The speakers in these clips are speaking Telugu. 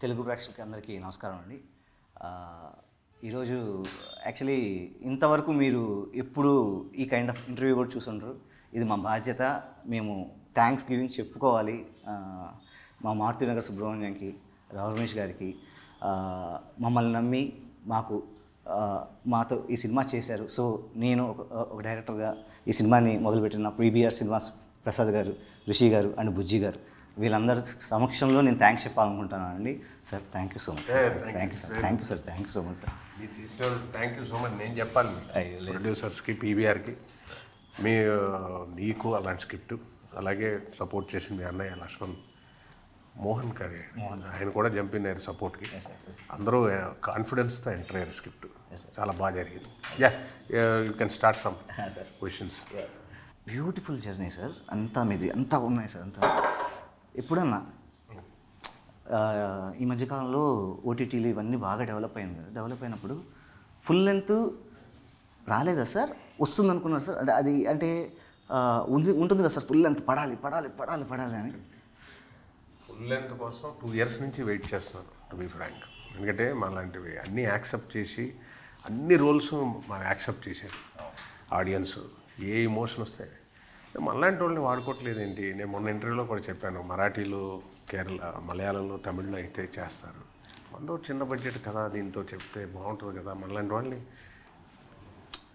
తెలుగు ప్రేక్షకులకి అందరికీ నమస్కారం అండి. ఈరోజు యాక్చువల్లీ ఇంతవరకు మీరు ఎప్పుడు ఈ కైండ్ ఆఫ్ ఇంటర్వ్యూ కూడా చూసుంటారు. ఇది మా బాధ్యత. మేము థ్యాంక్స్ గివింగ్ చెప్పుకోవాలి మా మారుతినగర్ సుబ్రహ్మణ్యంకి, రావు రమేష్ గారికి. మమ్మల్ని నమ్మి మాతో ఈ సినిమా చేశారు. సో నేను ఒక డైరెక్టర్గా ఈ సినిమాని మొదలుపెట్టిన పీబీఆర్ సినిమాస్ ప్రసాద్ గారు, రిషి గారు అండ్ బుజ్జి గారు, వీళ్ళందరి సమక్షంలో నేను థ్యాంక్స్ చెప్పాలనుకుంటున్నాను అండి. Sir thank you so much sir. Thank you sir. Thank you sir. Thank you so much sir. మీరు తీసిన థ్యాంక్ యూ సో మచ్ నేను చెప్పాలి. ప్రొడ్యూసర్స్కి, పీవీఆర్కి, నీకు అలాంటి స్క్రిప్ట్, అలాగే సపోర్ట్ చేసిన మీ అన్నయ్య లక్ష్మణ్ మోహన్ గారి, ఆయన కూడా జంప్ ఇన్ అయ్యారు సపోర్ట్కి. అందరూ కాన్ఫిడెన్స్తో ఎంటర్ అయ్యారు. స్క్రిప్ట్ చాలా బాగా జరిగింది. You can start some questions. Beautiful journey sir. అంతా మీది అంతా ఉన్నాయి సార్. అంతా ఎప్పుడన్నా ఈ మధ్యకాలంలో ఓటీటీలు ఇవన్నీ బాగా డెవలప్ అయినప్పుడు ఫుల్ లెంత్ రాలేదా సార్? వస్తుంది అనుకున్నారు సార్. అంటే ఉంటుంది కదా సార్, ఫుల్ లెంత్ పడాలి అని. ఫుల్ లెంత్ కోసం 2 years నుంచి వెయిట్ చేస్తున్నాను, టు బీ ఫ్రాంక్. ఎందుకంటే మనలాంటివి అన్నీ యాక్సెప్ట్ చేసి అన్ని రోల్స్ మనం యాక్సెప్ట్ చేశారు ఆడియన్స్. ఏ ఎమోషన్ వస్తాయి మనలాంటి వాళ్ళని వాడుకోవట్లేదు ఏంటి? నేను మొన్న ఇంటర్వ్యూలో కూడా చెప్పాను, మరాఠీలో, కేరళ, మలయాళంలో, తమిళ్లో అయితే చేస్తారు. మనతో చిన్న బడ్జెట్ కదా, దీంతో చెప్తే బాగుంటుంది కదా. మనలాంటి వాళ్ళని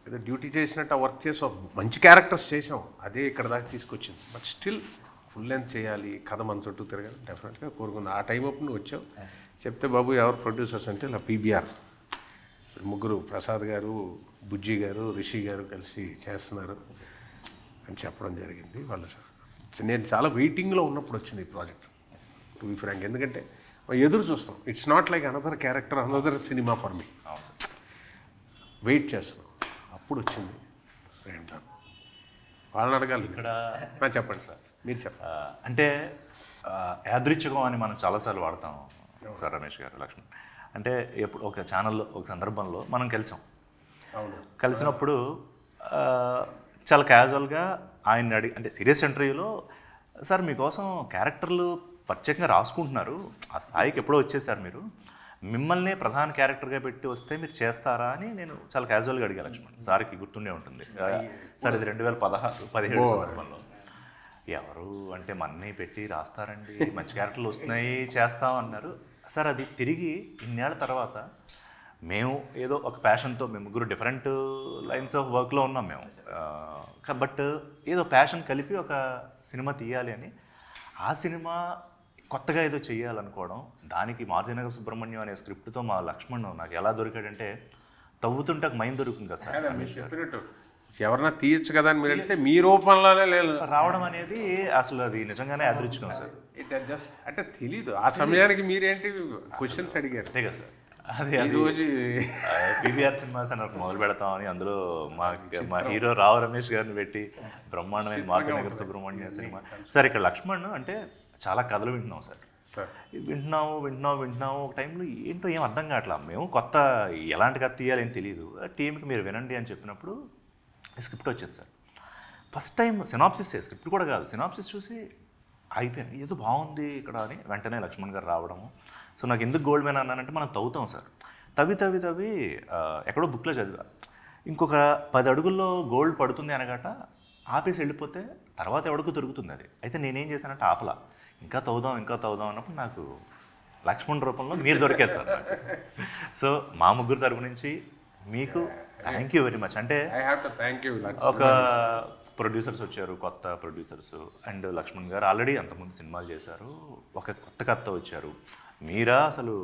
ఏదో డ్యూటీ చేసినట్టు ఆ వర్క్ చేసి మంచి క్యారెక్టర్స్ చేసాం, అదే ఇక్కడ దాకా తీసుకొచ్చింది. బట్ స్టిల్ ఫుల్ లెంత్ చేయాలి, కథ మన చుట్టూ తిరగాలి డెఫినెట్గా కోరుకుంది. ఆ టైం అప్పుడు నువ్వు వచ్చావు, చెప్తే బాబు ఎవరు ప్రొడ్యూసర్స్ అంటే ఇలా పీబీఆర్ ముగ్గురు, ప్రసాద్ గారు, బుజ్జి గారు, రిషి గారు కలిసి చేస్తున్నారు అని చెప్పడం జరిగింది. వాళ్ళు నేను చాలా వెయిటింగ్లో ఉన్నప్పుడు వచ్చింది ఈ ప్రాజెక్ట్, టు బీ ఫ్రాంక్. ఎందుకంటే ఎదురు చూస్తాం. It's not like another character, another cinema for me. Wait చేస్తున్నాం, అప్పుడు వచ్చింది. వాళ్ళని అడగాలి ఇక్కడ. చెప్పండి సార్, మీరు చెప్పండి. అంటే యాదృచ్ఛికం అని మనం చాలాసార్లు వాడతాం సార్ రమేష్ గారు, లక్ష్మణ్. అంటే ఎప్పుడు ఒక ఛానల్లో ఒక సందర్భంలో మనం కలిసాం. కలిసినప్పుడు చాలా క్యాజువల్గా ఆయన అంటే సీరియస్ ఇంటర్వ్యూలో, సార్ మీకోసం క్యారెక్టర్లు ప్రత్యేకంగా రాసుకుంటున్నారు, ఆ స్థాయికి ఎప్పుడో వచ్చేసారు మీరు, మిమ్మల్ని ప్రధాన క్యారెక్టర్గా పెట్టి వస్తే మీరు చేస్తారా అని నేను చాలా క్యాజువల్గా అడిగా లక్ష్మణ్. సార్కి గుర్తుండే ఉంటుంది సార్, ఇది 2017 సందర్భంలో. ఎవరు అంటే మన్నీ పెట్టి రాస్తారండి, మంచి క్యారెక్టర్లు వస్తున్నాయి, చేస్తాం అన్నారు సార్. అది తిరిగి ఇన్నేళ్ల తర్వాత మేము ఏదో ఒక ప్యాషన్తో, మేము ముగ్గురు డిఫరెంట్ లైన్స్ ఆఫ్ వర్క్లో ఉన్నాం మేము, బట్ ఏదో ప్యాషన్ కలిపి ఒక సినిమా తీయాలి అని, ఆ సినిమా కొత్తగా ఏదో చేయాలనుకోవడం, దానికి మారుతినగర్ సుబ్రహ్మణ్యం అనే స్క్రిప్ట్తో మా లక్ష్మణ్ నాకు ఎలా దొరికాడంటే, తవ్వుతుంటే ఒక మైండ్ దొరుకుతుంది కదా సార్. చెప్పినట్టు ఎవరన్నా తీయచ్చు కదా అని మీరు వెళ్తే మీ రూపంలోనే రావడం అనేది అసలు అది నిజంగానే యాదృచ్ఛికం సార్. అంటే తెలీదు ఆ సమయానికి మీరేంటి క్వశ్చన్స్ అడిగారు అంతే కదా సార్. అది రోజు పీవీఆర్ సినిమాస్ అని మొదలు పెడతామని అందులో మా హీరో రావు రమేష్ గారిని పెట్టి బ్రహ్మాండమైన మారుతినగర్ సుబ్రహ్మణ్యం సినిమా. సార్ ఇక్కడ లక్ష్మణ్ అంటే చాలా కథలు వింటున్నాం సార్. వింటున్నాము ఒక టైంలో ఏంటో ఏం అర్థం కావట్లా. మేము కొత్త ఎలాంటి కథ తీయాలి అని తెలియదు. టీంకి మీరు వినండి అని చెప్పినప్పుడు స్క్రిప్ట్ వచ్చింది sir. First time synopsis, script కూడా కాదు, సినాప్సిస్ చూసి అయిపోయాను, ఏదో బాగుంది ఇక్కడ అని. వెంటనే లక్ష్మణ్ గారు రావడము. సో నాకు ఎందుకు గోల్డ్ మెన్ అన్నానంటే, మనం తవ్వుతాం సార్, తవ్వి ఎక్కడో బుక్లో చదివా, ఇంకొక 10 అడుగుల్లో గోల్డ్ పడుతుంది అనగాట ఆపేసి వెళ్ళిపోతే తర్వాత ఎవడికి దొరుకుతుంది అది. అయితే నేనేం చేశానంటే ఆపలా, ఇంకా తవ్వుదాం అన్నప్పుడు నాకు లక్ష్మణ్ రూపంలో మీరు దొరికారు సార్ నాకు. సో మా ముగ్గురు తరపు నుంచి మీకు థ్యాంక్ యూ వెరీ మచ్. అంటే ఒక ప్రొడ్యూసర్స్ వచ్చారు, కొత్త ప్రొడ్యూసర్స్, అండ్ లక్ష్మణ్ గారు ఆల్రెడీ అంతకుముందు సినిమాలు చేశారు, ఒక కొత్త కథ వచ్చారు, మీరా అసలు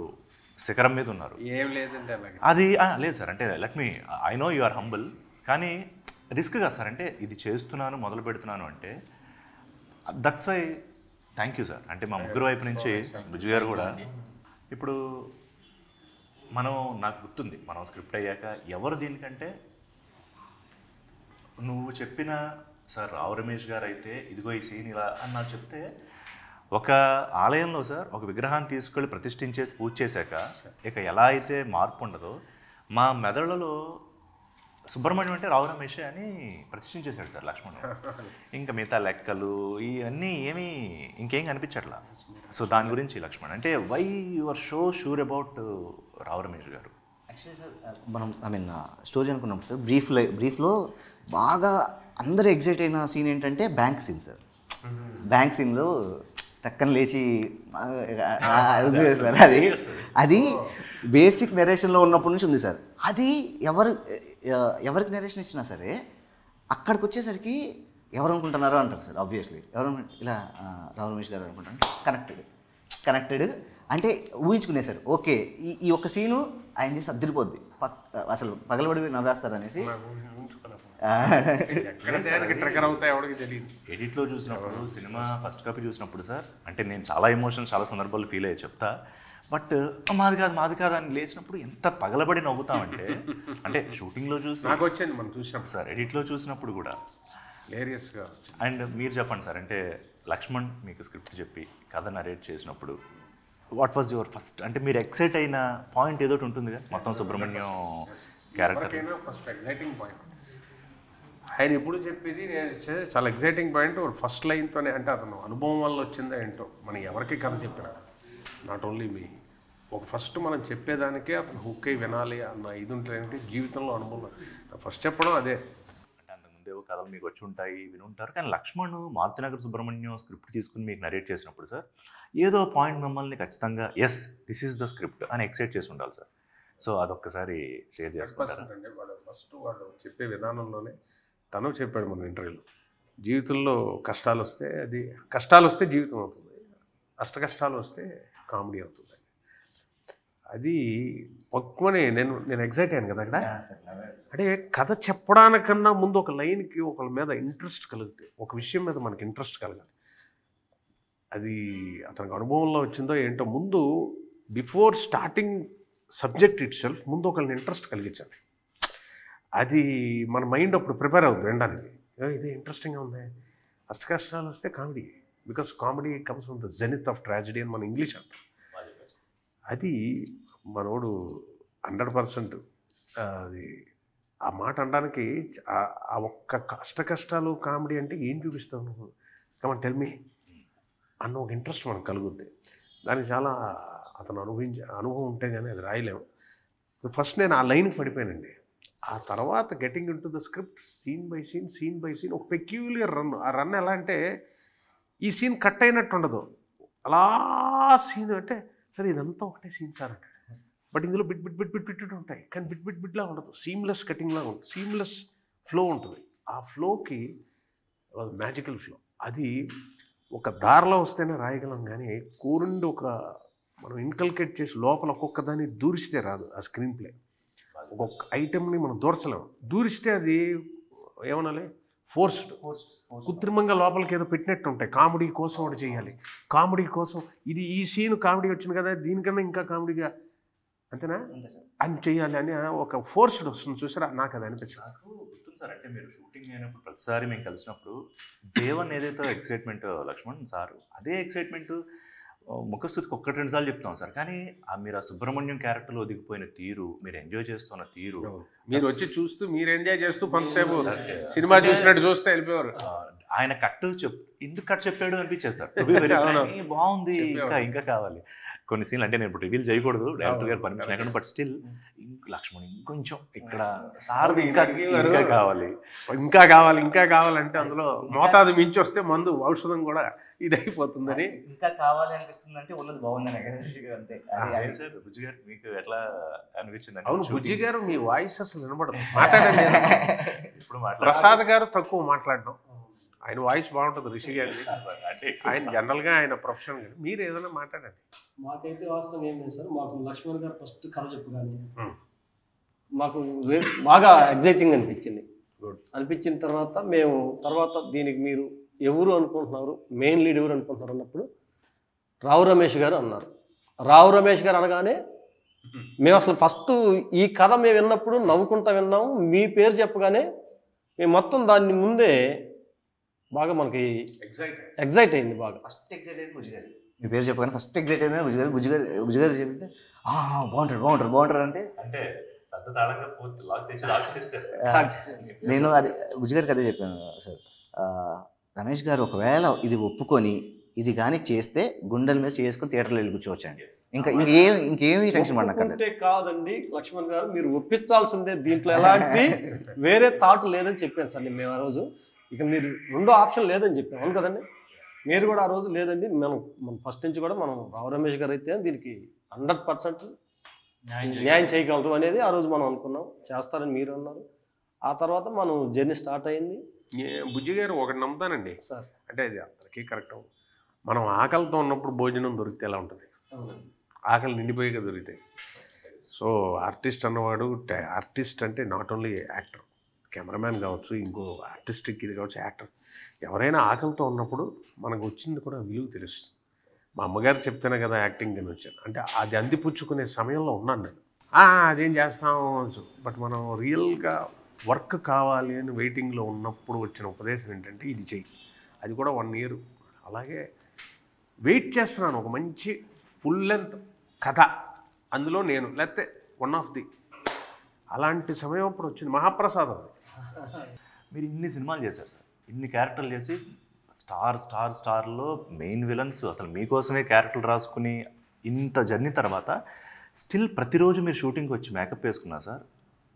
శిఖరం మీద ఉన్నారు. ఏం లేదంటే అది లేదు సార్. అంటే let me, I know you are humble, కానీ రిస్క్ కదా సార్. అంటే ఇది చేస్తున్నాను, మొదలు పెడుతున్నాను అంటే, that's why thank you sir. అంటే మా ముగ్గురు వైపు నుంచి బుజ్జి గారు కూడా. ఇప్పుడు నాకు గుర్తుంది, మనం స్క్రిప్ట్ అయ్యాక ఎవరు దీనికంటే నువ్వు చెప్పిన సార్ రావు రమేష్ గారు అయితే ఇదిగో ఈ సీన్ ఇలా అని నాకు చెప్తే, ఒక ఆలయంలో సార్ ఒక విగ్రహాన్ని తీసుకెళ్ళి ప్రతిష్ఠించేసి పూజ చేశాక ఇక ఎలా అయితే మార్పు ఉండదో, మా మెదడులో సుబ్రహ్మణ్యం అంటే రావు రమేష్ అని ప్రతిష్ఠించేశాడు సార్ లక్ష్మణ్. ఇంకా మిగతా లెక్కలు ఇవన్నీ ఏమీ ఇంకేం కనిపించట్లా. సో దాని గురించి లక్ష్మణ్ అంటే why you're so sure about Rao Ramesh గారు? యాక్చువల్లీ సార్ మనం స్టోరీ అనుకున్నప్పుడు సార్ బ్రీఫ్లో బాగా అందరూ ఎగ్జైట్ అయిన సీన్ ఏంటంటే బ్యాంక్ సీన్ సార్. బ్యాంక్ సీన్లో టక్కన లేచి ఉంది సార్. అది బేసిక్ నెరేషన్లో ఉన్నప్పటి నుంచి ఉంది సార్. అది ఎవరికి నెరేషన్ ఇచ్చినా సరే అక్కడికి వచ్చేసరికి ఎవరు అనుకుంటున్నారో అంటారు సార్. ఆబ్వియస్లీ ఎవరు ఇలా రావు రమేష్ గారు అనుకుంటారు. కనెక్టెడ్ అంటే ఊహించుకునేసారు. ఓకే ఈ ఒక్క సీను ఆయన చేసి అద్దరిపోద్ది, అసలు పగలబడి నవ్వేస్తారు అనేసి. ఎడిట్లో చూసినప్పుడు సినిమా ఫస్ట్ కాపీ చూసినప్పుడు సార్ అంటే నేను చాలా ఎమోషన్స్ చాలా సందర్భాలు ఫీల్ అయ్యి చెప్తా. బట్ మాది కాదు అని లేచినప్పుడు ఎంత పగలబడి నవ్వుతామంటే అంటే షూటింగ్లో చూసి నాకు వచ్చింది మనం చూసినప్పుడు సార్, ఎడిట్లో చూసినప్పుడు కూడా లేరియస్గా. అండ్ మీరు చెప్పండి సార్, అంటే లక్ష్మణ్ మీకు స్క్రిప్ట్ చెప్పి కథ నరేట్ చేసినప్పుడు వాట్ వాజ్ యువర్ ఫస్ట్ అంటే మీరు ఎక్సైట్ అయిన పాయింట్ ఏదో ఉంటుందిగా మొత్తం Subrahmanyam character? First exciting point ఆయన ఎప్పుడు చెప్పేది నేను చాలా ఎగ్జైటింగ్ పాయింట్ ఫస్ట్ లైన్తోనే. అంటే అతను అనుభవం వల్ల వచ్చిందా ఏంటో మనకి ఎవరికి కథ చెప్పినా, నాట్ ఓన్లీ మీ, ఒక ఫస్ట్ మనం చెప్పేదానికే అతను హుక్ అయి వినాలి అన్న ఇది ఉంటుందంటే జీవితంలో అనుభవం ఫస్ట్ చెప్పడం అదే. అంటే అంతకుముందేవో కథలు మీకు వచ్చి ఉంటాయి వినుంటారు, కానీ లక్ష్మణ్ మారుతినగర్ సుబ్రహ్మణ్యం స్క్రిప్ట్ తీసుకుని మీకు నరేట్ చేసినప్పుడు సార్ ఏదో పాయింట్ మిమ్మల్ని ఖచ్చితంగా yes this is the script అని ఎక్సైట్ చేసి ఉండాలి సార్. సో అదొక్కసారి షేర్ చేసుకుంటారా? అంటే వాడు చెప్పే విధానంలోనే తను చెప్పాడు మన ఇంటర్వ్యూలో, జీవితంలో కష్టాలు వస్తే జీవితం అవుతుంది, కష్టాలు వస్తే కామెడీ అవుతుంది. అది పక్కువని నేను ఎగ్జైట్ అయ్యాను కదా అక్కడ. అంటే కథ చెప్పడానికన్నా ముందు ఒక లైన్కి ఒకళ్ళ మీద ఇంట్రెస్ట్ కలిగితే, ఒక విషయం మీద మనకి ఇంట్రెస్ట్ కలగాలి. అది అతనికి అనుభవంలో వచ్చిందో ఏంటో ముందు before starting subject it self ముందు ఒకళ్ళని ఇంట్రెస్ట్ కలిగించాలి. అది మన మైండ్ అప్పుడు ప్రిపేర్ అవుతుంది వినడానికి. ఇదే ఇంట్రెస్టింగ్గా ఉంది, కష్టాలు వస్తే comedy, because comedy comes from the zenith of tragedy అని మన ఇంగ్లీష్ అంటాం. అది మనోడు 100% అది ఆ మాట అనడానికి ఆ ఒక్క కష్టాలు కామెడీ అంటే ఏం చూపిస్తావు నువ్వు, కమన్ టెల్ మీ అన్న ఒక ఇంట్రెస్ట్ మనకు కలుగుద్ది. దానికి చాలా అతను అనుభవం ఉంటే కానీ అది రాయలేము. ఫస్ట్ నేను ఆ లైన్కి పడిపోయానండి. ఆ తర్వాత getting into the script scene by scene ఒక పెక్యూలియర్ రన్. ఆ రన్ ఎలా అంటే ఈ సీన్ కట్ అయినట్టు ఉండదు, అలా సీన్ అంటే సరే ఇదంతా ఒకటే సీన్ సార్ అంటే, బట్ ఇందులో బిట్ ఉంటాయి, కానీ బిట్లా ఉండదు, సీమ్లెస్ కటింగ్లా ఉంటుంది, సీమ్లెస్ ఫ్లో ఉంటుంది. ఆ ఫ్లోకి మ్యాజికల్ ఫ్లో. అది ఒక దారిలో వస్తేనే రాయగలం, కానీ కూరుండి ఒక మనం ఇన్కల్కేట్ చేసి లోపల ఒక్కొక్క దాన్ని దూరిస్తే రాదు. ఆ స్క్రీన్ ప్లే ఒక్కొక్క ఐటెంని మనం దూర్చలేము, దూరిస్తే అది ఏమనాలి ఫోర్స్డ్, కృత్రిమంగా లోపలికి ఏదో పెట్టినట్టు ఉంటాయి. కామెడీ కోసం ఒకటి చేయాలి, కామెడీ కోసం ఇది ఈ సీన్ కామెడీ వచ్చింది కదా దీనికన్నా ఇంకా కామెడీగా అంతేనా అని చేయాలి అని ఒక ఫోర్స్డ్ వస్తుంది చూసారా. నాకు అది అనిపించింది. నాకు గుర్తుంది సార్, అంటే మీరు షూటింగ్ అయినప్పుడు ప్రతిసారి మేము కలిసినప్పుడు దేవన్ ఏదైతే ఎక్సైట్మెంట్ లక్ష్మణ్ సార్ అదే ఎక్సైట్మెంట్ ముఖస్థుతికి 1-2 సార్లు చెప్తాం సార్, కానీ మీరు ఆ సుబ్రహ్మణ్యం క్యారెక్టర్లో ఒదిగిపోయిన తీరు, మీరు ఎంజాయ్ చేస్తున్న తీరు, మీరు వచ్చి చూస్తూ మీరు ఎంజాయ్ చేస్తూ కొంతసేపు సినిమా చూసినట్టు చూస్తే వెళ్ళిపోయారు. ఆయన ఎందుకు కట్ చెప్పాడు అనిపించేది సార్. బాగుంది, ఇంకా కావాలి కొన్ని సీన్లు. అంటే నేను ఇప్పుడు రివీల్ చేయకూడదు, డైరెక్టర్ గారు పర్మిషన్ లేకుండా, బట్ స్టిల్ లక్ష్మణ్ ఇంకొంచెం ఇక్కడ సార్ ఇంకా కావాలంటే అందులో మోతాదు మించి వస్తే మందు ఔషధం కూడా ఇదైపోతుందని ఇంకా కావాలి అనిపిస్తుంది. అంటే ఉన్నది బాగుందని అంతే. సార్ బుజ్జి గారు మీకు ఎట్లా అనిపించింది? అవును బుజ్జి గారు మీ వాయిస్ అసలు వినబడదు, మాట్లాడండి. ఇప్పుడు ప్రసాద్ గారు తక్కువ మాట్లాడడం, ఆయన వాయిస్ బాగుంటుంది. రిషి గారి అంటే ఆయన జనరల్గా ఆయన ప్రొఫెషన్. మీరు ఏదైనా మాట్లాడండి. మాకైతే వాస్తవం ఏం లేదు సార్, మాకు లక్ష్మణ్ గారు ఫస్ట్ కథ చెప్పగానే మాకు బాగా ఎగ్జైటింగ్ అనిపించింది. అనిపించిన తర్వాత దీనికి మీరు ఎవరు అనుకుంటున్నారు, మెయిన్ లీడ్ ఎవరు అనుకుంటున్నారు అన్నప్పుడు రావు రమేష్ గారు అన్నారు. రావు రమేష్ గారు అనగానే మేము అసలు ఫస్ట్ ఈ కథ మేము విన్నప్పుడు నవ్వుకుంటా విన్నాము. మీ పేరు చెప్పగానే మేము మొత్తం దాన్ని ముందే బాగా మనకి ఎగ్జైట్ అయింది. బాగా ఫస్ట్ ఎగ్జైట్ అయింది బుజ్జి గారు. మీ పేరు చెప్పగానే ఫస్ట్ ఎగ్జైట్ అయింది బుజ్జి గారు చెప్తే బాగుంటారు అంటే అంటే పెద్ద తాళంగా పూర్తి లాక్ తెచ్చి లాక్ చేస్తారు. నేను అది బుజ్జిగారికి అదే చెప్పాను సార్. రమేష్ గారు ఒకవేళ ఇది ఒప్పుకొని ఇది కానీ చేస్తే గుండెల మీద చేసుకొని థియేటర్లో వెళ్ళి కూర్చోవచ్చండి. ఇంకేమీ టెన్షన్ పడక్కర్లేదు. ఒప్పుకుంటే కాదండి లక్ష్మణ్ గారు, మీరు ఒప్పించాల్సిందే, దీంట్లో ఎలాంటి వేరే థాట్ లేదని చెప్పాను సార్ మేము ఆ రోజు. ఇక మీరు రెండో ఆప్షన్ లేదని చెప్పాం, అవును కదండి. మీరు కూడా ఆ రోజు లేదండి, మనం ఫస్ట్ నుంచి కూడా మనం రావు రమేష్ గారు అయితే దీనికి 100% న్యాయం చేయగలరు అనేది ఆ రోజు మనం అనుకున్నాం. చేస్తారని మీరు అన్నారు. ఆ తర్వాత మనం జర్నీ స్టార్ట్ అయింది. బుజ్జి గారు ఒకటి నమ్ముతానండి సార్, అంటే అది అందరికీ కరెక్ట్. మనం ఆకలితో ఉన్నప్పుడు భోజనం దొరికితే ఎలా ఉంటుంది? ఆకలి నిండిపోయాక దొరికితే. సో ఆర్టిస్ట్ అన్నవాడు, ఆర్టిస్ట్ అంటే నాట్ ఓన్లీ యాక్టర్, కెమెరామ్యాన్ కావచ్చు, ఇంకో ఆర్టిస్టిక్ ఇది కావచ్చు, యాక్టర్, ఎవరైనా ఆకలితో ఉన్నప్పుడు మనకు వచ్చింది కూడా విలువ తెలుస్తుంది. మా అమ్మగారు చెప్తేనే కదా యాక్టింగ్ అని వచ్చాను. అంటే అది అందిపుచ్చుకునే సమయంలో ఉన్నాను నేను. అదేం చేస్తాం, బట్ మనం రియల్గా వర్క్ కావాలి అని వెయిటింగ్లో ఉన్నప్పుడు వచ్చిన ఉపదేశం ఏంటంటే ఇది చెయ్యి. అది కూడా 1 year అలాగే వెయిట్ చేస్తున్నాను. ఒక మంచి ఫుల్ లెంత్ కథ, అందులో నేను లేకపోతే వన్ ఆఫ్ ది అలాంటి సమయం అప్పుడు వచ్చింది. మహాప్రసాదం. మీరు ఇన్ని సినిమాలు చేశారు సార్, ఇన్ని క్యారెక్టర్లు చేసి స్టార్లో మెయిన్ విలన్స్ అసలు మీకోసమే క్యారెక్టర్లు రాసుకుని ఇంత జర్నీ తర్వాత స్టిల్ ప్రతిరోజు మీరు షూటింగ్కి వచ్చి మేకప్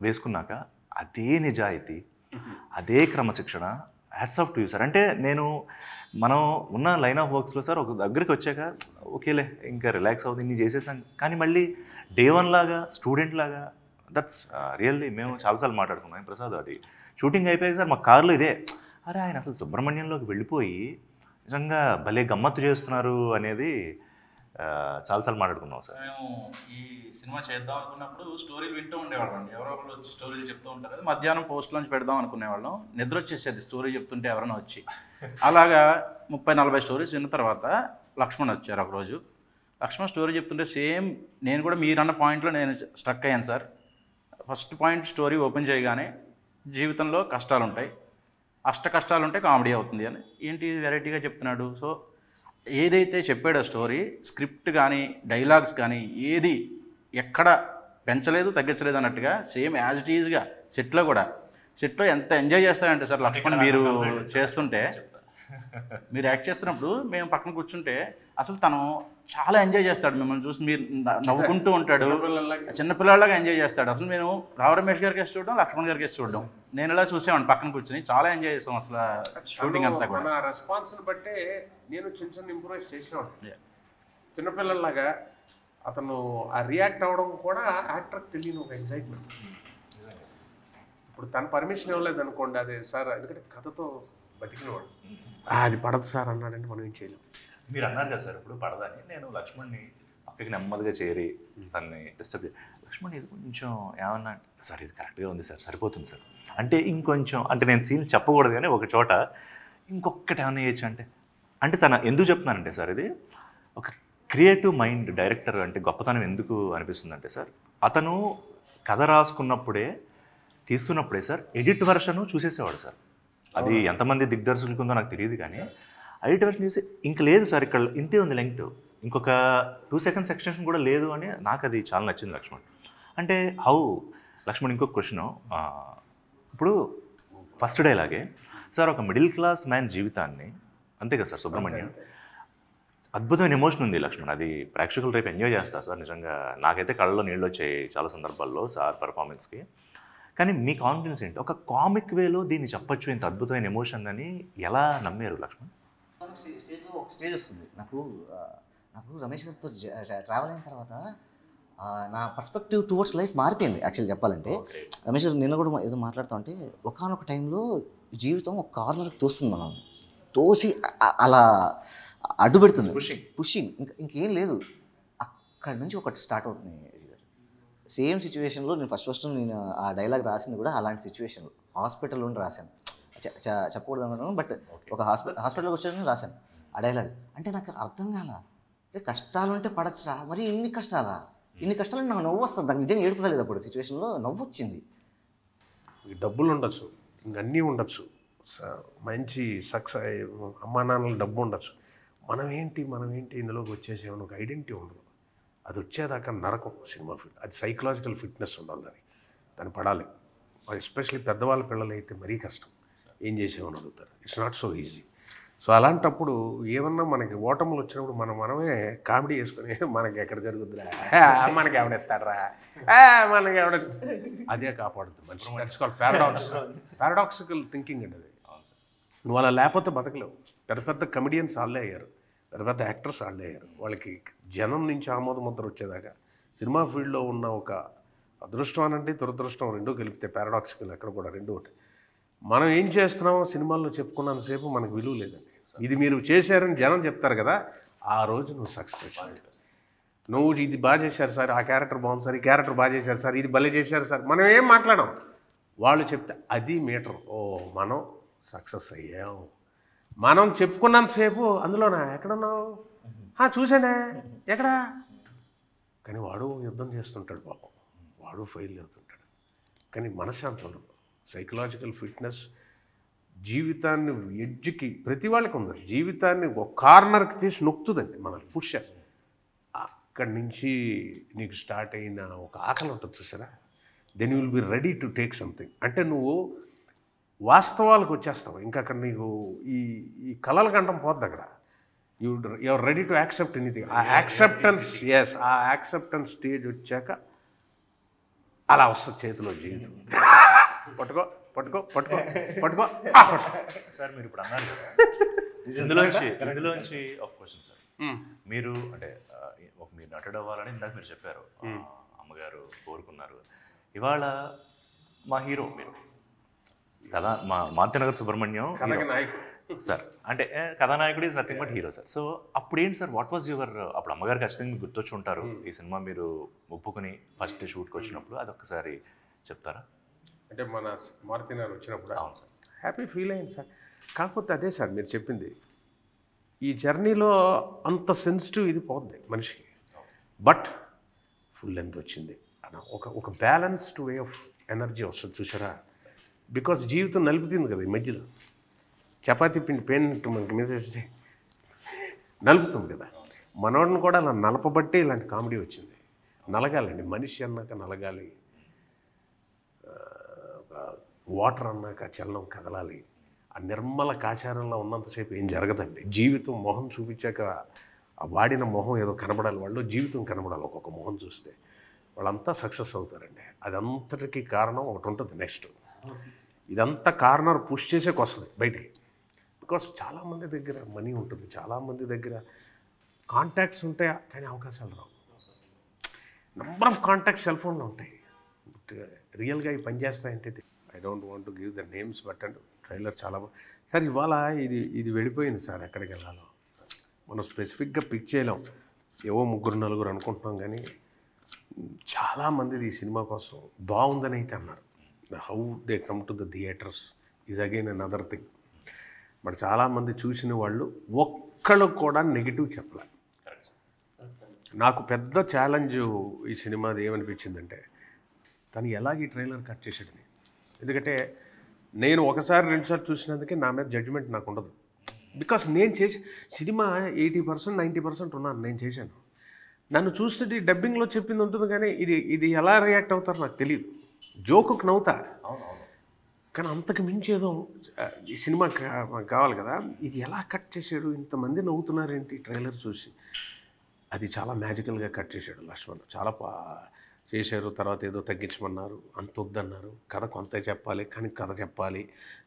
వేసుకున్నాక అదే నిజాయితీ, అదే క్రమశిక్షణ, hats off to you sir. అంటే మనం ఉన్న లైన్ ఆఫ్ వర్క్స్లో సార్ ఒక దగ్గరికి వచ్చాక ఓకేలే ఇంకా రిలాక్స్ అవుతుంది, ఇన్ని చేసేసాం, కానీ మళ్ళీ డే 1 లాగా స్టూడెంట్ లాగా, దట్స్ రియల్లీ మేము చాలాసార్లు మాట్లాడుకున్నాం ప్రసాద్. అది షూటింగ్ అయిపోయాక సార్ మా కార్లో ఇదే, అరే ఆయన అసలు సుబ్రహ్మణ్యంలోకి వెళ్ళిపోయి నిజంగా భలే గమ్మత్తు చేస్తున్నారు అనేది చాలాసార్లు మాట్లాడుకున్నాం సార్. మేము ఈ సినిమా చేద్దాం అనుకున్నప్పుడు స్టోరీలు వింటూ ఉండేవాళ్ళం అండి. ఎవరో ఒకరు వచ్చి స్టోరీలు చెప్తూ ఉంటారు. మధ్యాహ్నం పోస్ట్ లాంచ్ పెడదాం అనుకునేవాళ్ళం. నిద్ర వచ్చేసేది స్టోరీ చెప్తుంటే ఎవరైనా వచ్చి. అలాగా 30-40 స్టోరీస్ విన్న తర్వాత లక్ష్మణ్ వచ్చారు ఒకరోజు. లక్ష్మణ్ స్టోరీ చెప్తుంటే సేమ్ నేను కూడా మీరన్న పాయింట్లో నేను స్ట్రక్ అయ్యాను sir. First point story open చేయగానే జీవితంలో కష్టాలు ఉంటాయి, కష్టాలు ఉంటే కామెడీ అవుతుంది అని ఏంటి వెరైటీగా చెప్తున్నాడు. సో ఏదైతే చెప్పాడో స్టోరీ, స్క్రిప్ట్ కానీ డైలాగ్స్ కానీ ఏది ఎక్కడ పెంచలేదు తగ్గించలేదు అన్నట్టుగా సేమ్ యాజ్ ఇట్ ఈజ్గా సెట్లో ఎంత ఎంజాయ్ చేస్తాడంటే సార్ లక్ష్మణ్ మీరు చేస్తుంటే, మీరు యాక్ట్ చేస్తున్నప్పుడు మేము పక్కన కూర్చుంటే అసలు తను చాలా ఎంజాయ్ చేస్తాడు. మిమ్మల్ని చూసి మీరు నవ్వుకుంటూ ఉంటాడు, చిన్నపిల్లలాగా ఎంజాయ్ చేస్తాడు. అసలు మేము రావు రమేష్ గారికి వేసి చూడడం, లక్ష్మణ్ గారికి వేసి చూడడం, నేను ఇలా చూసేవాడిని పక్కన కూర్చొని. చాలా ఎంజాయ్ చేస్తాం అసలు షూటింగ్ అంతా కూడా. మన రెస్పాన్స్ని బట్టే నేను చిన్న ఇంప్రూవైజ్ చేసేవాడు. చిన్నపిల్లలాగా అతను ఆ రియాక్ట్ అవ్వడం కూడా యాక్టర్కి తెలియని ఒక ఎగ్జైట్మెంట్. ఇప్పుడు తన పర్మిషన్ ఇవ్వలేదు అనుకోండి, అదే సార్ ఎందుకంటే కథతో బతికినవాడు, అది పడదు సార్ అన్నాడంటే మనం ఏం చేయలేం. మీరు అన్నారు కదా సార్ ఇప్పుడు పడదని, నేను లక్ష్మణ్ని పక్కకి నెమ్మదిగా చేరి తనని డిస్టర్బ్ లక్ష్మణ్ ఇది కొంచెం ఏమన్నా సార్ ఇది కరెక్ట్గా ఉంది సార్, సరిపోతుంది సార్ అంటే ఇంకొంచెం, అంటే నేను సీన్ చెప్పకూడదు కానీ ఒక చోట ఇంకొకటి ఏమన్నా చేయొచ్చు అంటే తన ఎందుకు చెప్తున్నానంటే సార్, ఇది ఒక క్రియేటివ్ మైండ్ డైరెక్టర్ అంటే గొప్పతనం ఎందుకు అనిపిస్తుందంటే సార్, అతను కథ రాసుకున్నప్పుడే తీస్తున్నప్పుడే సార్ ఎడిట్ వెర్షన్ చూసేసేవాడు సార్. అది ఎంతమంది దిగ్దర్శకులకు ఉందో నాకు తెలియదు కానీ ఎడిట్ వెర్షన్ చూసి ఇంక లేదు సార్ ఇక్కడ ఇంతే ఉంది లెంగ్త్, ఇంకొక 2 seconds ఎక్స్టెన్షన్ కూడా లేదు అని నాకు అది చాలా నచ్చింది లక్ష్మణ్. అంటే లక్ష్మణ్ ఇంకొక క్వశ్చను, ఇప్పుడు ఫస్ట్ డైలాగే సార్ ఒక మిడిల్ క్లాస్ మ్యాన్ జీవితాన్ని, అంతే కదా సార్ సుబ్రహ్మణ్యం, అద్భుతమైన ఎమోషన్ ఉంది లక్ష్మణ్, అది ప్రేక్షకులు రేపు ఎంజాయ్ చేస్తారు సార్. నిజంగా నాకైతే కళ్ళలో నీళ్ళు వచ్చాయి చాలా సందర్భాల్లో సార్ పర్ఫార్మెన్స్కి. కానీ మీ కాన్ఫిడెన్స్ ఏంటి, ఒక కామిక్ వేలో దీన్ని చెప్పచ్చు ఇంత అద్భుతమైన ఎమోషన్ అని ఎలా నమ్మారు లక్ష్మణ్? స్టేజ్లో ఒక స్టేజ్ వస్తుంది నాకు రమేష్ గారితో ట్రావెల్ అయిన తర్వాత నా పర్స్పెక్టివ్ టువర్డ్స్ లైఫ్ మారిపోయింది యాక్చువల్లీ చెప్పాలంటే. రమేష్ గారు నిన్న కూడా ఏదో మాట్లాడుతూ ఉంటే ఒకానొక టైంలో జీవితం ఒక కార్నర్కి తోస్తుంది, మనం తోసి అలా అడ్డు పెడుతుంది, పుషింగ్ ఇంకేం లేదు. అక్కడి నుంచి ఒకటి స్టార్ట్ అవుతుంది. సేమ్ సిచ్యువేషన్లో నేను ఫస్ట్ నేను ఆ డైలాగ్ రాసింది కూడా అలాంటి సిచ్యువేషన్లో హాస్పిటల్లో రాశాను. చెప్పకూడదు అనుకున్నాను, బట్ ఒక హాస్పిటల్కి వచ్చాను రాశాను ఆ డైలాగ్. అంటే నాకు అర్థం కాల, అంటే కష్టాలు ఉంటే పడచ్చురా, మరి ఇన్ని కష్టాలు నాకు నవ్వు వస్తుంది. నాకు నిజంగా ఏడుపుకోలేదు అప్పుడు సిచ్యువేషన్లో, నవ్వు వచ్చింది. డబ్బులు ఉండొచ్చు, ఇంకన్నీ ఉండొచ్చు, మంచి సక్సెస్, అమ్మా నాన్నల డబ్బు ఉండొచ్చు, మనం ఏంటి ఇందులోకి వచ్చేసేమో ఒక ఐడెంటిటీ ఉండదు. అది వచ్చేదాకా నరకం సినిమా ఫీల్డ్. అది సైకలాజికల్ ఫిట్నెస్ ఉండాలి దానికి. దాన్ని పడాలి. ఎస్పెషల్లీ పెద్దవాళ్ళ పిల్లలు అయితే మరీ కష్టం. ఏం చేసామని అడుగుతారు. It's not so easy. So అలాంటప్పుడు ఏమన్నా మనకి ఓటములు వచ్చినప్పుడు మనమే కామెడీ చేసుకుని మనకి ఎక్కడ జరుగుద్దిరా, మనకి ఎవడెత్తాడరా, మనకి ఎవడ, అదే కాపాడుతుంది మనిషి. దట్స్ కాల్డ్ పారాడాక్సికల్ థింకింగ్ అండి అది. నువ్వు అలా లేకపోతే బతకలేవు. పెద్ద పెద్ద కమెడియన్స్ వాళ్ళే అయ్యారు, పెద్ద పెద్ద యాక్టర్స్ వాళ్ళే అయ్యారు. వాళ్ళకి జనం నుంచి ఆమోద ముద్ర వచ్చేదాకా సినిమా ఫీల్డ్లో ఉన్న ఒక అదృష్టం అనంటే దురదృష్టం రెండూ కలిపితే పారాడాక్సికల్ ఎక్కడ కూడా రెండు ఒకటి. మనం ఏం చేస్తున్నామో సినిమాల్లో చెప్పుకున్నంతసేపు మనకు విలువ లేదండి. ఇది మీరు చేశారని జనం చెప్తారు కదా, ఆ రోజు నువ్వు సక్సెస్ వచ్చింది. నువ్వు ఇది బాగా చేశారు సార్, ఆ క్యారెక్టర్ బాగుంది సార్, ఈ క్యారెక్టర్ బాగా చేశారు సార్, ఇది భలే చేశారు సార్, మనం ఏం మాట్లాడాం, వాళ్ళు చెప్తే అది మీటర్. ఓ మనం సక్సెస్ అయ్యాం. మనం చెప్పుకున్నంతసేపు అందులోనా ఎక్కడున్నావు, చూసానే ఎక్కడా, కానీ వాడు యుద్ధం చేస్తుంటాడు పాపం, వాడు ఫెయిల్ అవుతుంటాడు. కానీ మనశ్శాంతి ఉండదు. సైకలాజికల్ ఫిట్నెస్ జీవితాన్ని ఎడ్జ్కి ప్రతి వాళ్ళకి ఉంది. జీవితాన్ని ఒక కార్నర్కి తీసి నొక్కుతుందండి మనల్ని, పుష్. అక్కడి నుంచి నీకు స్టార్ట్ అయిన ఒక ఆకలి ఉంటుంది చూసారా, then you will be ready to take something. అంటే నువ్వు వాస్తవాలకు వచ్చేస్తావు. ఇంకా అక్కడ నీకు ఈ కలల కంఠం పోద్ది. అక్కడ you're ready to accept anything. ఆ యాక్సెప్టెన్స్, ఎస్, ఆ యాక్సెప్టెన్స్ స్టేజ్ వచ్చాక అలా వస్తుంది చేతిలో జీవితం. పట్టుకో పట్టుకో పట్టుకో పట్టుకో. సార్ మీరు ఇప్పుడు అన్నారు కదా, ఇందులోంచి ఒక క్వశ్చన్ సార్. మీరు అంటే మీరు నటుడు అవ్వాలని ఇందాక మీరు చెప్పారు, అమ్మగారు కోరుకున్నారు. ఇవాళ మా హీరో మీరు కదా, మా మాంత్యనగర్ సుబ్రహ్మణ్యం సార్. అంటే కథానాయకుడు is nothing but hero sir. So అప్పుడు ఏంటి సార్, వాట్ వాజ్ యువర్, అప్పుడు అమ్మగారు ఖచ్చితంగా మీకు గుర్తొచ్చి ఉంటారు. ఈ సినిమా మీరు ఒప్పుకుని ఫస్ట్ షూట్కి వచ్చినప్పుడు అదొక్కసారి చెప్తారా? అంటే మన మారుతినారు వచ్చినప్పుడు అవును సార్, హ్యాపీ ఫీల్ అయింది సార్. కాకపోతే అదే సార్ మీరు చెప్పింది, ఈ జర్నీలో అంత సెన్సిటివ్ ఇది పోద్ది మనిషికి. బట్ ఫుల్ లెంత్ వచ్చింది అన్న ఒక బ్యాలెన్స్డ్ వే ఆఫ్ ఎనర్జీ వస్తుంది చూసారా. బికాస్ జీవితం నలుపుతుంది కదా ఈ మధ్యలో, చపాతీ పిండి పేనట్టు మనకి మీద నలుపుతుంది కదా. మనోడిని కూడా అలా నలపబట్టే ఇలాంటి కామెడీ వచ్చింది. నలగాలండి, మనిషి అన్నాక నలగాలి, వాటర్ అన్నాక చలనం కదలాలి. ఆ నిర్మల కాచారంలో ఉన్నంతసేపు ఏం జరగదండి. జీవితం మొహం చూపించాక ఆ వాడిన మొహం ఏదో కనబడాలి, వాళ్ళు జీవితం కనబడాలి. ఒక్కొక్క మొహం చూస్తే వాళ్ళంతా సక్సెస్ అవుతారండి. అదంతటికీ కారణం ఒకటి ఉంటుంది. నెక్స్ట్ ఇదంతా కార్నర్ పుష్ చేసేకి వస్తుంది బయటికి. బికాస్ చాలామంది దగ్గర మనీ ఉంటుంది, చాలామంది దగ్గర కాంటాక్ట్స్ ఉంటాయి, కానీ అవకాశాలు రావు. నెంబర్ ఆఫ్ కాంటాక్ట్స్ సెల్ ఫోన్లో ఉంటాయి, బట్ రియల్గా ఇవి పనిచేస్తాయంటే I don't want to give the names. But and trailer చాలా సార్ ఇవాళ ఇది వెళ్ళిపోయింది సార్. ఎక్కడికి వెళ్ళాలో మనం స్పెసిఫిక్గా పిక్ చేయలేం. ఏవో 3-4 అనుకుంటున్నాం, కానీ చాలామంది ఈ సినిమా కోసం బాగుందని అయితే అన్నారు. How they come to the theatres is again another thing. But చాలామంది చూసిన వాళ్ళు ఒక్కళ్ళు కూడా నెగిటివ్ చెప్పలే. నాకు పెద్ద ఛాలెంజ్ ఈ సినిమాది ఏమనిపించిందంటే, తను ఎలాగ ఈ ట్రైలర్ కట్ చేసాడని. ఎందుకంటే నేను 1-2 చూసినందుకే నా మీద జడ్జిమెంట్ నాకు ఉండదు. బికాస్ నేను చేసి సినిమా 80% 90% ఉన్నాను, నేను చేశాను. నన్ను చూస్తే డబ్బింగ్లో చెప్పింది ఉంటుంది, కానీ ఇది ఎలా రియాక్ట్ అవుతారో నాకు తెలియదు. జోకుకు నవ్వుతా, కానీ అంతకు మించి ఏదో ఈ సినిమా కావాలి కదా. ఇది ఎలా కట్ చేశాడు, ఇంతమంది నవ్వుతున్నారేంటి ట్రైలర్ చూసి. అది చాలా మ్యాజికల్గా కట్ చేశాడు లక్ష్మణ్. చాలా చేశారు. తర్వాత ఏదో తగ్గించమన్నారు, అంత వద్దన్నారు. కథ కొంత చెప్పాలి, కానీ కథ చెప్పాలి,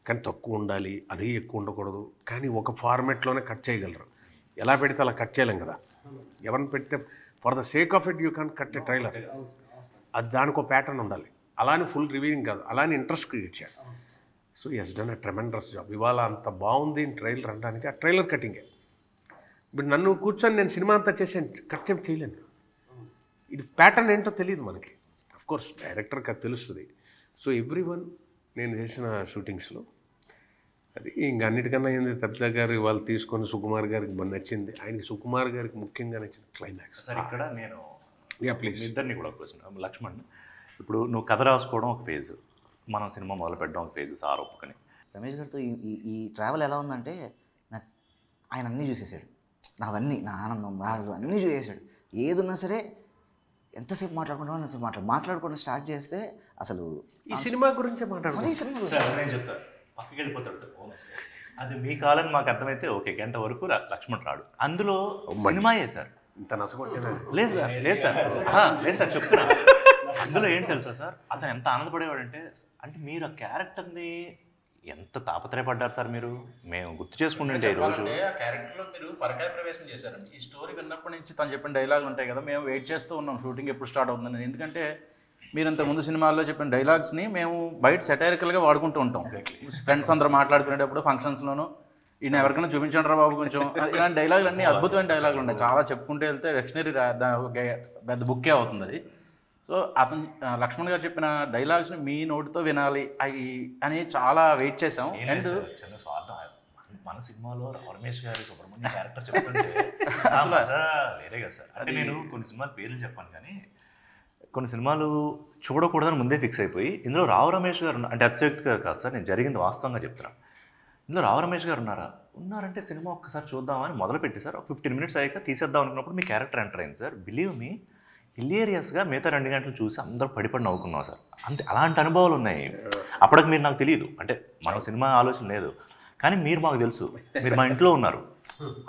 కానీ తక్కువ ఉండాలి, అది ఎక్కువ ఉండకూడదు. కానీ ఒక ఫార్మేట్లోనే కట్ చేయగలరు. ఎలా పెడితే అలా కట్ చేయలేం కదా. ఎవరిని పెడితే for the sake of it you can cut A trailer. అది దానికి ఒక ప్యాటర్న్ ఉండాలి. అలానే ఫుల్ రివ్యూయింగ్ కాదు, అలానే ఇంట్రెస్ట్ క్రియేట్ చేయాలి. So he has done a tremendous job. ఇవాళ అంత బాగుంది ట్రైలర్ అనడానికి ఆ ట్రైలర్ కటింగే. ఇప్పుడు నన్ను కూర్చొని నేను సినిమా అంతా చేసాను, కట్ చేయలేను. ఇది ప్యాటర్న్ ఏంటో తెలియదు మనకి. అఫ్కోర్స్ డైరెక్టర్కి అది తెలుస్తుంది. సో ఎవ్రీవన్ నేను చేసిన షూటింగ్స్లో అది ఇంకా అన్నిటికన్నా ఏంది, తప్పితా గారు వాళ్ళు తీసుకొని సుకుమార్ గారికి నచ్చింది. ఆయనకి సుకుమార్ గారికి ముఖ్యంగా నచ్చింది క్లైమాక్స్. సార్ ఇక్కడ నేను ప్లీజ్ ఇద్దరిని కూడా క్వశ్చన్. లక్ష్మణ్, ఇప్పుడు నువ్వు కథ రాసుకోవడం ఒక ఫేజు, మనం సినిమా మొదలు పెట్టడం ఒక ఫేజు, సార్ ఒప్పుకొని. రమేష్ గారితో ఈ ట్రావెల్ ఎలా ఉందంటే, నాకు ఆయన అన్నీ చూసేసాడు. నావన్నీ, నా ఆనందం, బాధలు అన్నీ చూసేసాడు. ఏదున్నా సరే ఎంతసేపు మాట్లాడుకుంటామో అంతసేపు మాట్లాడుకోవడం స్టార్ట్ చేస్తే అసలు ఈ సినిమా గురించే మాట్లాడుకుంటాం. ఈ సినిమా సార్ నేను చెప్తాను, పక్కకి వెళ్ళిపోతాడు సార్ ఫోన్ వస్తే. అది మీ కాలని మాకు అర్థమైతే ఓకే, గంట వరకు లక్ష్మణ్ రాడు. అందులో సినిమాయే సార్. ఇంత నసగొట్టేదా? లేదు సార్, లేదు సార్, లేదు సార్ చెప్తున్నా. అందులో ఏం తెలుసా సార్, అతను ఎంత ఆనందపడేవాడంటే, అంటే మీరు ఆ క్యారెక్టర్ని ఎంత తాపత్రయపడ్డారు సార్ మీరు. మేము గుర్తు చేసుకుంటుంటే ఈరోజు ఆ క్యారెక్టర్లో మీరు పరకాయ ప్రవేశం చేశారండి. ఈ స్టోరీ విన్నప్పటి నుంచి తను చెప్పిన డైలాగ్ ఉంటాయి కదా, మేము వెయిట్ చేస్తూ ఉన్నాం షూటింగ్ ఎప్పుడు స్టార్ట్ అవుతుందని. ఎందుకంటే మీరు ఇంత ముందు సినిమాల్లో చెప్పిన డైలాగ్స్ని మేము బయట సెటైరికల్గా వాడుకుంటూ ఉంటాం. ఫ్రెండ్స్ అందరూ మాట్లాడుకునేటప్పుడు ఫంక్షన్స్లోనూ ఈయన ఎవరికైనా చూపించండి రా బాబు కొంచెం, ఇలాంటి డైలాగులు అన్నీ అద్భుతమైన డైలాగులు ఉన్నాయి. చాలా చెప్పుకుంటే వెళ్తే డిక్షనరీ పెద్ద బుక్కే అవుతుంది అది. సో అతను లక్ష్మణ్ గారు చెప్పిన డైలాగ్స్ని మీ నోటితో వినాలి అని చాలా వెయిట్ చేసాం. అండ్ చిన్న స్వార్థం, మన సినిమాలో రమేష్ గారి సుబ్రహ్మణ్యం క్యారెక్టర్ చెప్తుంటే అసలు వేరే కదా సార్. అంటే నేను కొన్ని సినిమాల పేర్లు చెప్పాను, కానీ కొన్ని సినిమాలు చూడకూడదని ముందే ఫిక్స్ అయిపోయి, ఇందులో రావు రమేష్ గారు అంటే అతిశక్తిగా కాదు సార్, నేను జరిగింది వాస్తవంగా చెప్తున్నాను. ఇందులో రావు రమేష్ గారు ఉన్నారంటే సినిమా ఒక్కసారి చూద్దామని మొదలుపెట్టి సార్ 15 minutes అయ్యాక తీసేద్దాం అనుకున్నప్పుడు మీ క్యారెక్టర్ ఎంటర్ అయింది సార్. బిలీవ్ మీ, హిలేరియస్గా మిగతా 2 గంటలు చూసి అందరూ పడిపడి నవ్వుకున్నాం సార్. అంతే, అలాంటి అనుభవాలు ఉన్నాయి. అప్పటికి మీరు నాకు తెలియదు, అంటే మన సినిమా ఆలోచన లేదు, కానీ మీరు మాకు తెలుసు. మీరు మా ఇంట్లో ఉన్నారు,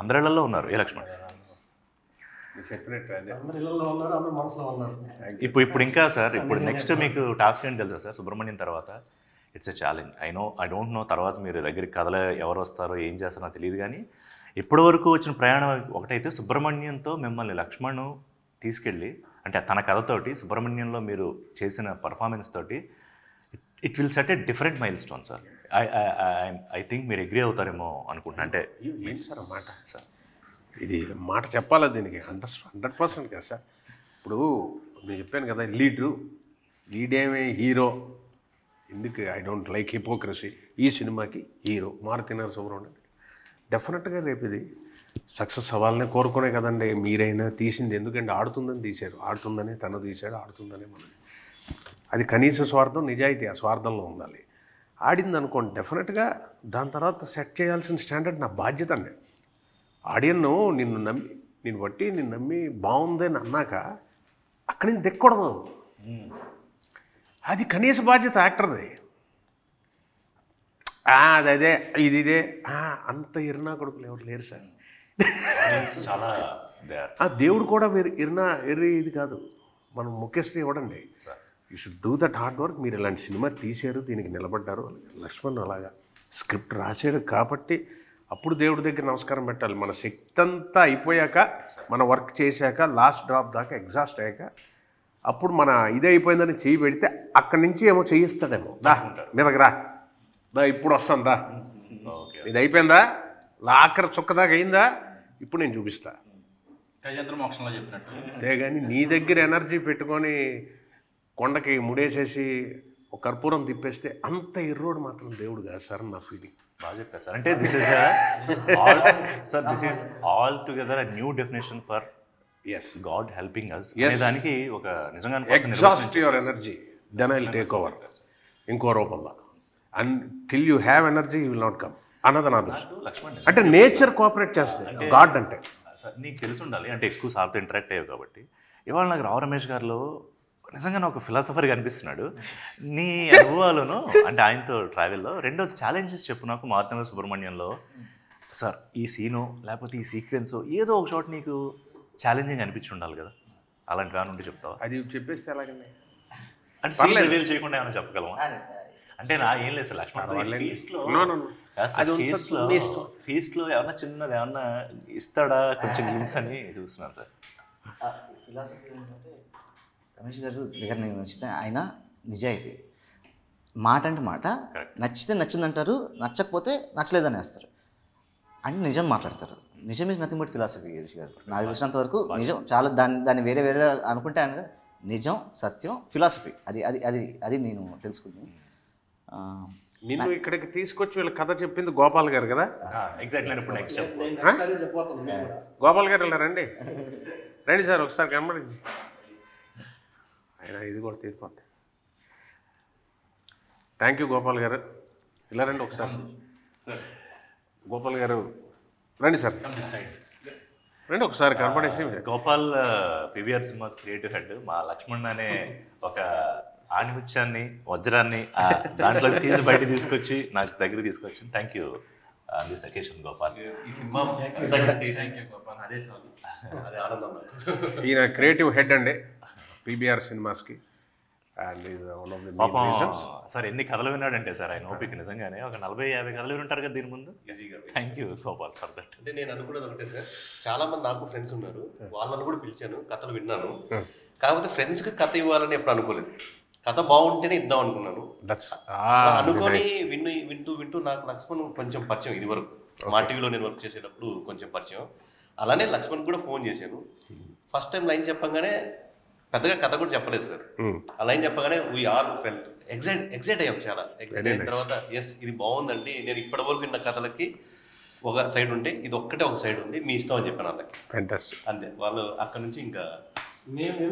అందరిళ్లలో ఉన్నారు. ఏ లక్ష్మణ్ చెప్పినట్టు అందరు ఇళ్ళలో ఉన్నారు, అందరు మనసులో ఉన్నారు. ఇప్పుడు ఇంకా సార్, ఇప్పుడు నెక్స్ట్ మీకు టాస్క్ ఏంటి తెలుసా సార్? సుబ్రహ్మణ్యం తర్వాత it's a challenge. I don't know తర్వాత మీరు దగ్గరికి కథలో ఎవరు వస్తారో ఏం చేస్తారో తెలియదు, కానీ ఇప్పటి వరకు వచ్చిన ప్రయాణం ఒకటైతే సుబ్రహ్మణ్యంతో మిమ్మల్ని లక్ష్మణ్ తీసుకెళ్ళి, అంటే తన కథతోటి సుబ్రహ్మణ్యంలో మీరు చేసిన పర్ఫార్మెన్స్ తోటి it will set a different mile stone sir. I think మీరు అగ్రీ అవుతారేమో అనుకుంటున్నా. అంటే ఏంటి సార్ ఆ మాట? సార్ ఇది మాట చెప్పాలా దీనికి? 100% కదా సార్. ఇప్పుడు నేను చెప్పాను కదా, లీడ్ ఏమే హీరో. ఎందుకు ఐ డోంట్ లైక్ హిపోక్రసీ. ఈ సినిమాకి హీరో మారుతినగర్ సుబ్రహ్మణ్యం. డెఫినెట్గా రేపు ఇది సక్సెస్ అవ్వాలనే కోరుకునే కదండి. మీరైనా తీసింది ఎందుకంటే ఆడుతుందని తీశారు, ఆడుతుందని తను తీశాడు, ఆడుతుందని మనం. అది కనీస స్వార్థం, నిజాయితీ ఆ స్వార్థంలో ఉండాలి. ఆడింది అనుకోండి, డెఫినెట్గా దాని తర్వాత సెట్ చేయాల్సిన స్టాండర్డ్ నా బాధ్యత అండి. ఆడియన్ను నిన్ను బట్టి నిన్ను నమ్మి బాగుందని అన్నాక అక్కడి నుంచి దిక్కకూడదు. అది కనీస బాధ్యత యాక్టర్ది. అదే ఇదే అంత ఇరునా కొడుకులు ఎవరు లేరు సార్. చాలా దేవుడు కూడా ఎర్రి ఇది కాదు, మనం ముఖ్యస్థ ఇవ్వడండి. You should do that hard work. మీరు ఇలాంటి సినిమా తీశారు, దీనికి నిలబడ్డారు. లక్ష్మణ్ అలాగా స్క్రిప్ట్ రాశాడు కాబట్టి అప్పుడు దేవుడి దగ్గర నమస్కారం పెట్టాలి. మన శక్తి అంతా అయిపోయాక, మన వర్క్ చేశాక, లాస్ట్ డ్రాప్ దాకా ఎగ్జాస్ట్ అయ్యాక, అప్పుడు మన ఇది అయిపోయిందని చెయ్యి పెడితే అక్కడి నుంచి ఏమో చేయిస్తాడేమో. మీదకి రా ఇప్పుడు వస్తుందా, ఇది అయిపోయిందా, ఆఖరి చుక్క దాకా అయిందా, ఇప్పుడు నేను చూపిస్తా. గజేంద్ర మోక్షంలో చెప్పినట్టు. అంతేగాని నీ దగ్గర ఎనర్జీ పెట్టుకొని కొండకి ముడేసేసి ఒక కర్పూరం తిప్పేస్తే అంత ఎర్రోడు మాత్రం దేవుడు కాదు సార్ నా ఫీలింగ్. బాగా చెప్పారు సార్. అంటే this is altogether a new definition for God helping us. దానికి ఒక నిజంగా exhaust your energy, then I will take over ఇంకో రూపంలో. And till you have energy you will not come అన్నది నాది. లక్ష్మణ్ అంటే నేచర్ కోఆపరేట్ చేస్తుంది, గాడ్ అంటే. సార్ నీకు తెలిసి ఉండాలి, అంటే ఎక్కువ సార్తో ఇంటరాక్ట్ అయ్యావు కాబట్టి. ఇవాళ నాకు రావు రమేష్ గారిలో నిజంగా నాకు ఫిలాసఫర్గా అనిపిస్తున్నాడు. నీ అనుభవాలను అంటే ఆయనతో ట్రావెల్లో. రెండోది ఛాలెంజెస్ చెప్పు నాకు. మారుతినగర్ సుబ్రహ్మణ్యంలో సార్ ఈ సీను లేకపోతే ఈ సీక్వెన్సో ఏదో ఒక చోట నీకు ఛాలెంజింగ్ అనిపించి ఉండాలి కదా, అలాంటి వాటి నుండి చెప్తావా? అది చెప్పేస్తే ఎలాగండి? అంటే సీన్ రివీల్ చేయకుండా ఏమైనా చెప్పగలమా? అంటే నా ఏం లేదు సార్ లక్ష్మణ్, ఫీస్ట్లో ఏమన్నా చిన్నది ఏమన్నా ఇస్తాడా కొంచెం గిమ్స్ అని చూస్తున్నాను సార్. ఫిలాసఫీ ఏంటంటే రమేష్ గారు దగ్గర నేను నచ్చితే ఆయన నిజాయితీ, మాట అంటే మాట, నచ్చితే నచ్చిందంటారు, నచ్చకపోతే నచ్చలేదని వేస్తారు, అంటే నిజం మాట్లాడతారు. నిజం is nothing but philosophy Girish గారు. నాకు తెలిసినంత వరకు నిజం చాలా దాన్ని వేరే అనుకుంటే ఆయన నిజం, సత్యం, ఫిలాసఫీ అది అది అది అది నేను తెలుసుకున్నాను. నిన్ను ఇక్కడికి తీసుకొచ్చి వీళ్ళ కథ చెప్పింది గోపాల్ గారు కదా. ఎగ్జాక్ట్లీ. ఇప్పుడు నెక్స్ట్ గోపాల్ గారు ఇలా రండి సార్ ఒకసారి కనబడింది. ఆయన ఇది కూడా తీరిపోద్ది. థ్యాంక్ యూ గోపాల్ గారు. ఇలా రండి ఒకసారి. గోపాల్ గారు రండి సార్. రండి ఒకసారి కనపడేసి. Gopal PVR cinemas creative head, మా లక్ష్మణ్ అనే ఒక ఆణిముత్యాన్ని వజ్రాన్ని దాంట్లో తీసి బయట తీసుకొచ్చి నాకు దగ్గర తీసుకొచ్చి thank you this occasion Gopal. ఈ సినిమా అదే చాలు, అదే ఆనందం. ఈయన క్రియేటివ్ హెడ్ అండి పీబీఆర్ సినిమాస్కి. And is one of the main reasons. Sir ఎన్ని కథలు విన్నాడంటే సార్ ఆయన ఓపిక నిజంగానే ఒక 40-50 కథలు వింటారు కదా దీని ముందు. ఈజీగా. Thank you Gopal for that. అంటే నేను అనుకున్నది ఒకటే సార్, చాలా మంది నాకు ఫ్రెండ్స్ ఉన్నారు, వాళ్ళని కూడా పిలిచాను, కథలు విన్నాను. కాకపోతే ఫ్రెండ్స్కి కథ ఇవ్వాలని ఎప్పుడు అనుకోలేదు. కథ బాగుంటేనే ఇద్దాం అనుకున్నాను. అలా అనుకొని వింటూ నాకు లక్ష్మణ్ కొంచెం పరిచయం. ఇది వరకు మా టీవీలో నేను వర్క్ చేసేటప్పుడు కొంచెం పరిచయం. అలానే లక్ష్మణ్ కూడా ఫోన్ చేశాను. ఫస్ట్ టైం లైన్ చెప్పగానే పెద్దగా కథ కూడా చెప్పలేదు సార్. ఆ లైన్ చెప్పగానే వీ ఆల్ ఫెల్ట్ ఎక్సైట్ అయ్యాం, చాలా ఎక్సైట్ అయిన తర్వాత ఎస్ ఇది బాగుందండి, నేను ఇప్పటి వరకు విన్న కథలకి ఒక సైడ్ ఉంటే ఇది ఒక్కటే ఒక సైడ్ ఉంది, మీ ఇష్టం అని చెప్పాను వాళ్ళకి. ఫ్యాంటాస్టిక్. అంతే, వాళ్ళు అక్కడ నుంచి ఇంకా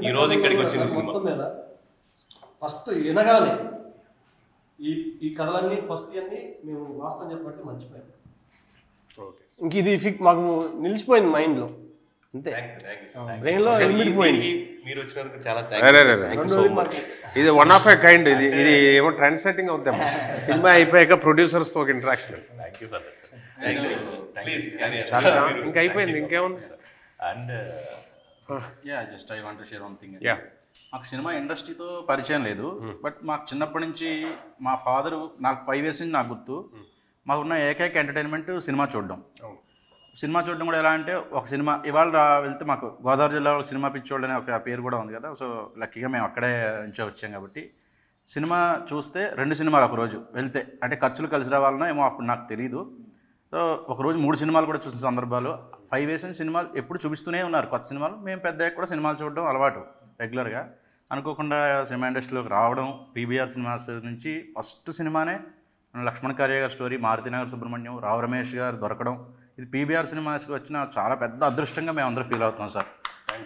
ఈ రోజు ఇక్కడికి వచ్చింది సినిమా. ఫస్ట్ వినగానే ఈ కథలన్నీ ఫస్ట్ అన్నీ మేము వాస్తవం చెప్పబట్టి మర్చిపోయాం. ఇంక ఇది మాకు నిలిచిపోయింది మైండ్లో, అంతే బ్రెయిన్లో నిలిచిపోయింది. మీరు వచ్చినందుకు చాలా థ్యాంక్స్. ఇది వన్ ఆఫ్ ఏ కైండ్. ఇది ఏమో ట్రెండ్ సెట్టింగ్ అవుతాం. సినిమా అయిపోయాక ప్రొడ్యూసర్స్తో ఒక interaction. Thank you for that sir. Please చాలా ఇంకా అయిపోయింది, ఇంకేముంది. And just I want to share one thing. Yeah, మాకు సినిమా ఇండస్ట్రీతో పరిచయం లేదు, బట్ మాకు చిన్నప్పటి నుంచి మా ఫాదరు, నాకు 5 years నుంచి నాకు గుర్తు, మాకున్న ఏకైక ఎంటర్టైన్మెంట్ సినిమా చూడడం. సినిమా చూడడం కూడా ఎలా అంటే, ఒక సినిమా ఇవాళ వెళ్తే మాకు గోదావరి జిల్లాలో సినిమా పిచ్చోళ్ళు అనే ఒక పేరు కూడా ఉంది కదా. సో లక్కీగా మేము అక్కడే నుంచే వచ్చాం కాబట్టి సినిమా చూస్తే 2 సినిమాలు ఒక రోజు వెళ్తే, అంటే ఖర్చులు కలిసి రావాలన్నా ఏమో అప్పుడు నాకు తెలియదు. సో ఒకరోజు 3 సినిమాలు కూడా చూసిన సందర్భాలు. 5 years నుంచి సినిమాలు ఎప్పుడు చూపిస్తూనే ఉన్నారు కొత్త సినిమాలు. మేము పెద్ద కూడా సినిమాలు చూడడం అలవాటు రెగ్యులర్గా. అనుకోకుండా సినిమా ఇండస్ట్రీలోకి రావడం, పీబీఆర్ సినిమాస్ నుంచి ఫస్ట్ సినిమానే లక్ష్మణ్ కార్య గారి స్టోరీ, మారుతినగర్ సుబ్రహ్మణ్యం, రావు రమేష్ గారు దొరకడం, ఇది పీబీఆర్ సినిమాస్కి వచ్చిన చాలా పెద్ద అదృష్టంగా మేము అందరూ ఫీల్ అవుతున్నాం సార్.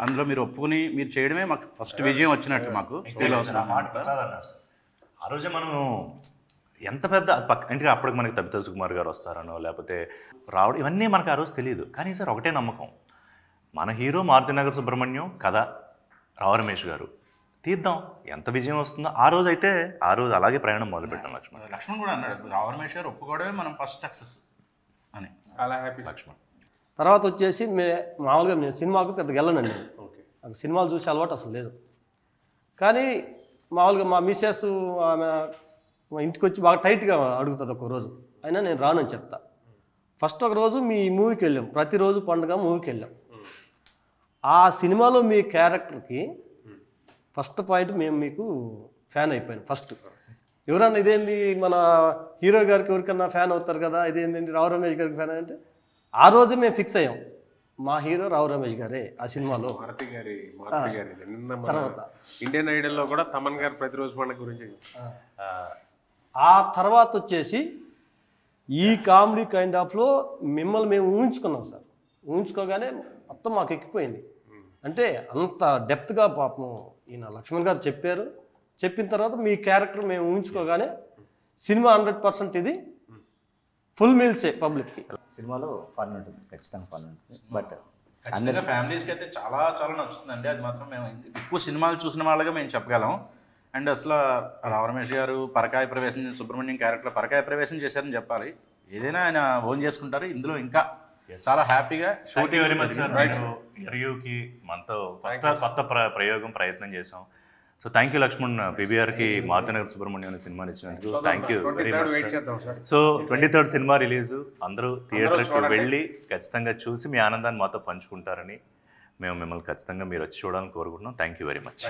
అందులో మీరు ఒప్పుకుని మీరు చేయడమే మాకు ఫస్ట్ విజయం వచ్చినట్టు మాకు ఫీల్ అవుతున్నాం. ఆ రోజే మనం ఎంత పెద్ద అంటే అప్పటికి మనకి తబితా సుకుమార్ గారు వస్తారనో లేకపోతే రావడం ఇవన్నీ మనకు ఆ రోజు తెలియదు. కానీ సార్ ఒకటే నమ్మకం, మన హీరో మారుతినగర్ సుబ్రహ్మణ్యం కథ, రావు రమేష్ గారు తీద్దాం, ఎంత విజయం వస్తుందో. ఆ రోజు అలాగే ప్రయాణం మొదలుపెట్టాం. లక్ష్మణ్ కూడా అన్నాడు, రావు రమేష్ గారు ఒప్పుకోవడమే మనం ఫస్ట్ సక్సెస్ అని. అలా హ్యాపీ. లక్ష్మణ్ తర్వాత వచ్చేసి మామూలుగా నేను సినిమాకు పెద్దగా వెళ్ళనండి. నాకు సినిమాలు చూసే అలవాటు అసలు లేదు. కానీ మామూలుగా మా మిస్సెస్ ఆమె మా ఇంటికి వచ్చి బాగా టైట్గా అడుగుతుంది ఒక రోజు, అయినా నేను రానని చెప్తా. ఫస్ట్ ఒక రోజు మీ మూవీకి వెళ్ళాం, ప్రతిరోజు పండుగ మూవీకి వెళ్ళాం. ఆ సినిమాలో మీ క్యారెక్టర్కి ఫస్ట్ పాయింట్ మేము మీకు ఫ్యాన్ అయిపోయాను. ఫస్ట్ ఎవరన్నా ఇదేంది మన హీరో గారికి ఎవరికన్నా ఫ్యాన్ అవుతారు కదా, ఇదేంటండి రావు రమేష్ గారికి ఫ్యాన్ అంటే ఆ రోజే మేము ఫిక్స్ అయ్యాం, మా హీరో రావు రమేష్ గారే ఆ సినిమాలో. మారుతి గారి నిన్న తర్వాత ఇండియన్ ఐడల్లో కూడా తమన్ గారు ప్రతిరోజు పండుగ గురించి. ఆ తర్వాత వచ్చేసి ఈ కామెడీ కైండ్ ఆఫ్లో మిమ్మల్ని మేము ఊహించుకున్నాం సార్. ఊహించుకోగానే మొత్తం మాకు ఎక్కిపోయింది. అంటే అంత డెప్త్గా పాపం ఈయన లక్ష్మణ్ గారు చెప్పారు. చెప్పిన తర్వాత మీ క్యారెక్టర్ మేము ఊహించుకోగానే సినిమా 100% ఇది ఫుల్ మీల్సే పబ్లిక్కి. సినిమాలో ఫన్ ఉంటుంది, ఖచ్చితంగా ఫన్ ఉంటుంది. బట్ ఖచ్చితంగా ఫ్యామిలీస్కి అయితే చాలా చాలా నచ్చుతుందండి. అది మాత్రం మేము ఎక్కువ సినిమాలు చూసిన వాళ్ళగా మేము చెప్పగలం. అండ్ అసలు రావు రమేష్ గారు పరకాయ ప్రవేశం, సుబ్రహ్మణ్యం క్యారెక్టర్ పరకాయ ప్రవేశం చేశారని చెప్పాలి. ఏదైనా ఆయన ఓన్ చేసుకుంటారు. ఇందులో ఇంకా చాలా హ్యాపీగా షూటింగ్ వెరీ మచ్ సార్. ఇంటర్వ్యూకి మనతో కొత్త ప్రయత్నం చేసాం. సో థ్యాంక్ యూ లక్ష్మణ్, పీబీఆర్కి మారుతినగర్ సుబ్రహ్మణ్యం అనే సినిమాని ఇచ్చినందుకు thank you very much. So 23rd cinema release, అందరూ థియేటర్కి వెళ్ళి ఖచ్చితంగా చూసి మీ ఆనందాన్ని మాతో పంచుకుంటారని మేము మిమ్మల్ని ఖచ్చితంగా మీరు వచ్చి చూడాలని కోరుకుంటున్నాం. Thank you very much.